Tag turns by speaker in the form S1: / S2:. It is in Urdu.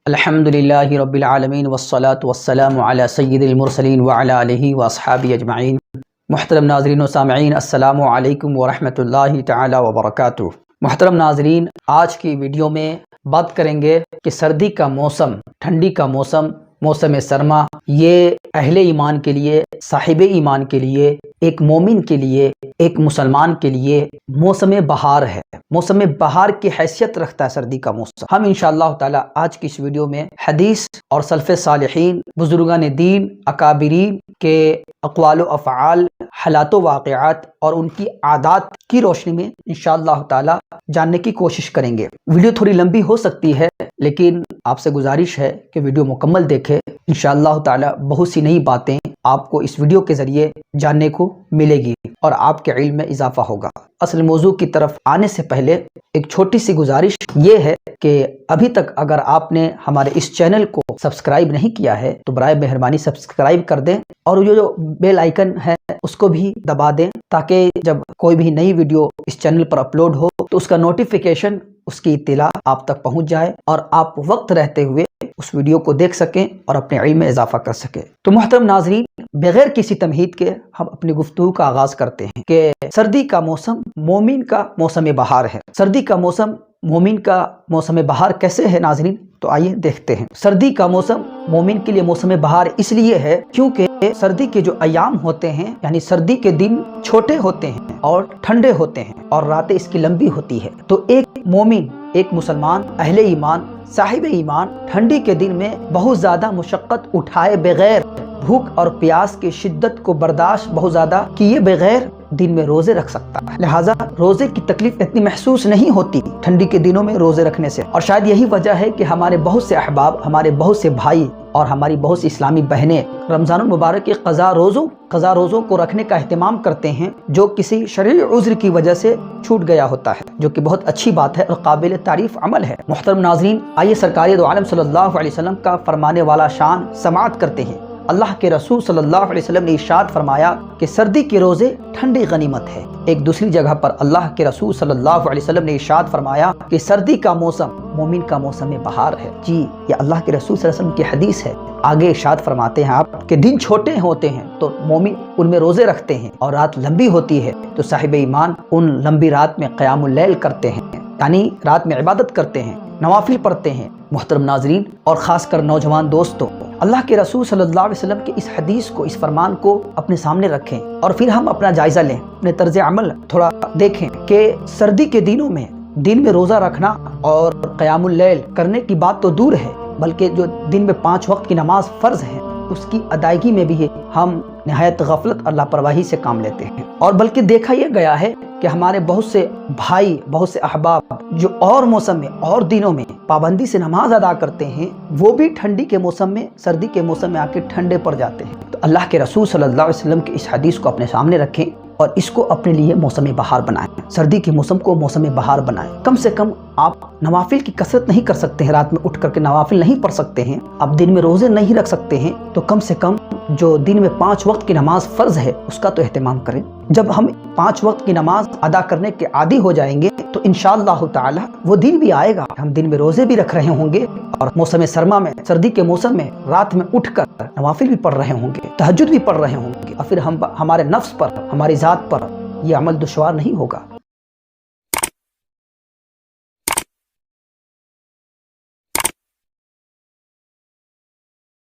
S1: الحمدللہ رب العالمین والصلاة والسلام علی سید المرسلین وعلی آلہ واصحابہ اجمعین۔ محترم ناظرین و سامعین، السلام علیکم ورحمۃ اللہ تعالی وبرکاتہ۔ محترم ناظرین، آج کی ویڈیو میں بات کریں گے کہ سردی کا موسم، ٹھنڈی کا موسم، موسم سرما، یہ اہل ایمان کے لیے، صاحب ایمان کے لیے، ایک مومن کے لیے، ایک مسلمان کے لیے موسم بہار ہے۔ موسم بہار کی حیثیت رکھتا ہے سردی کا موسم۔ ہم انشاءاللہ تعالی آج کی اس ویڈیو میں حدیث اور سلف صالحین، بزرگان دین، اکابرین کے اقوال و افعال، حالات و واقعات اور ان کی عادات کی روشنی میں انشاءاللہ تعالی جاننے کی کوشش کریں گے۔ ویڈیو تھوڑی لمبی ہو سکتی ہے، لیکن آپ سے گزارش ہے کہ ویڈیو مکمل دیکھیں۔ انشاءاللہ تعالی بہت سی نئی باتیں آپ کو اس ویڈیو کے ذریعے جاننے کو ملے گی اور آپ کے علم میں اضافہ ہوگا۔ اصل موضوع کی طرف آنے سے پہلے ایک چھوٹی سی گزارش یہ ہے کہ ابھی تک اگر آپ نے ہمارے اس چینل کو سبسکرائب نہیں کیا ہے تو برائے مہربانی سبسکرائب کر دیں، اور جو بیل آئیکن ہے اس کو بھی دبا دیں، تاکہ جب کوئی بھی نئی ویڈیو اس چینل پر اپلوڈ ہو تو اس کا نوٹیفیکیشن، اس کی اطلاع آپ تک پہنچ جائے اور آپ وقت رہتے ہوئے اس ویڈیو کو دیکھ سکیں اور اپنے علم میں اضافہ کر سکیں۔ تو محترم ناظرین، بغیر کسی تمہید کے ہم اپنی گفتگو کا آغاز کرتے ہیں کہ سردی کا موسم مومن کا موسم بہار ہے۔ سردی کا موسم مومن کا موسم بہار کیسے ہے ناظرین؟ تو آئیے دیکھتے ہیں۔ سردی کا موسم مومن کے لیے موسم بہار اس لیے ہے کیونکہ سردی کے جو ایام ہوتے ہیں، یعنی سردی کے دن چھوٹے ہوتے ہیں اور ٹھنڈے ہوتے ہیں اور راتیں اس کی لمبی ہوتی ہے، تو ایک مومن، ایک مسلمان، اہل ایمان، صاحب ایمان ٹھنڈی کے دن میں بہت زیادہ مشقت اٹھائے بغیر، بھوک اور پیاس کی شدت کو برداشت بہت زیادہ کیے بغیر دن میں روزے رکھ سکتا ہے۔ لہٰذا روزے کی تکلیف اتنی محسوس نہیں ہوتی ٹھنڈی کے دنوں میں روزے رکھنے سے، اور شاید یہی وجہ ہے کہ ہمارے بہت سے احباب، ہمارے بہت سے بھائی اور ہماری بہت سی اسلامی بہنیں رمضان المبارک کے قضا روزوں کو رکھنے کا اہتمام کرتے ہیں، جو کسی شرعی عذر کی وجہ سے چھوٹ گیا ہوتا ہے، جو کہ بہت اچھی بات ہے اور قابل تعریف عمل ہے۔ محترم ناظرین، آئیے سرکار دو عالم صلی اللہ علیہ وسلم کا فرمانے والا شان سماعت کرتے ہیں۔ اللہ کے رسول صلی اللہ علیہ وسلم نے ارشاد فرمایا کہ سردی کے روزے ٹھنڈی غنیمت ہے۔ ایک دوسری جگہ پر اللہ کے رسول صلی اللہ علیہ وسلم نے ارشاد فرمایا کہ سردی کا موسم مومن کا موسم بہار ہے۔ جی، یہ اللہ کے رسول صلی اللہ علیہ وسلم کی حدیث ہے۔ آگے ارشاد فرماتے ہیں آپ کہ دن چھوٹے ہوتے ہیں تو مومن ان میں روزے رکھتے ہیں، اور رات لمبی ہوتی ہے تو صاحب ایمان ان لمبی رات میں قیام اللیل کرتے ہیں، یعنی رات میں عبادت کرتے ہیں، نوافل پڑھتے ہیں۔ محترم ناظرین اور خاص کر نوجوان دوستوں، اللہ کے رسول صلی اللہ علیہ وسلم کی اس حدیث کو، اس فرمان کو اپنے سامنے رکھیں اور پھر ہم اپنا جائزہ لیں، اپنے طرز عمل تھوڑا دیکھیں کہ سردی کے دنوں میں دن میں روزہ رکھنا اور قیام اللیل کرنے کی بات تو دور ہے، بلکہ جو دن میں 5 وقت کی نماز فرض ہے اس کی ادائیگی میں بھی ہم نہایت غفلت اور لاپرواہی سے کام لیتے ہیں، اور بلکہ دیکھا یہ گیا ہے کہ ہمارے بہت سے بھائی، بہت سے احباب جو اور موسم میں اور دنوں میں پابندی سے نماز ادا کرتے ہیں، وہ بھی ٹھنڈی کے موسم میں، سردی کے موسم میں آ کے ٹھنڈے پڑ جاتے ہیں۔ تو اللہ کے رسول صلی اللہ علیہ وسلم کی اس حدیث کو اپنے سامنے رکھیں اور اس کو اپنے لیے موسم بہار بنائیں، سردی کے موسم کو موسم بہار بنائیں۔ کم سے کم آپ نوافل کی کثرت نہیں کر سکتے ہیں، رات میں اٹھ کر کے نوافل نہیں پڑھ سکتے ہیں، آپ دن میں روزے نہیں رکھ سکتے ہیں، تو کم سے کم جو دن میں 5 وقت کی نماز فرض ہے اس کا تو اہتمام کریں۔ جب ہم 5 وقت کی نماز ادا کرنے کے عادی ہو جائیں گے تو انشاءاللہ تعالی وہ دن بھی آئے گا، ہم دن میں روزے بھی رکھ رہے ہوں گے اور موسم سرما میں، سردی کے موسم میں رات میں اٹھ کر نوافل بھی پڑھ رہے ہوں گے، تہجد بھی پڑھ رہے ہوں گے، اور پھر ہمارے نفس پر، ہماری ذات پر یہ عمل دشوار نہیں ہوگا۔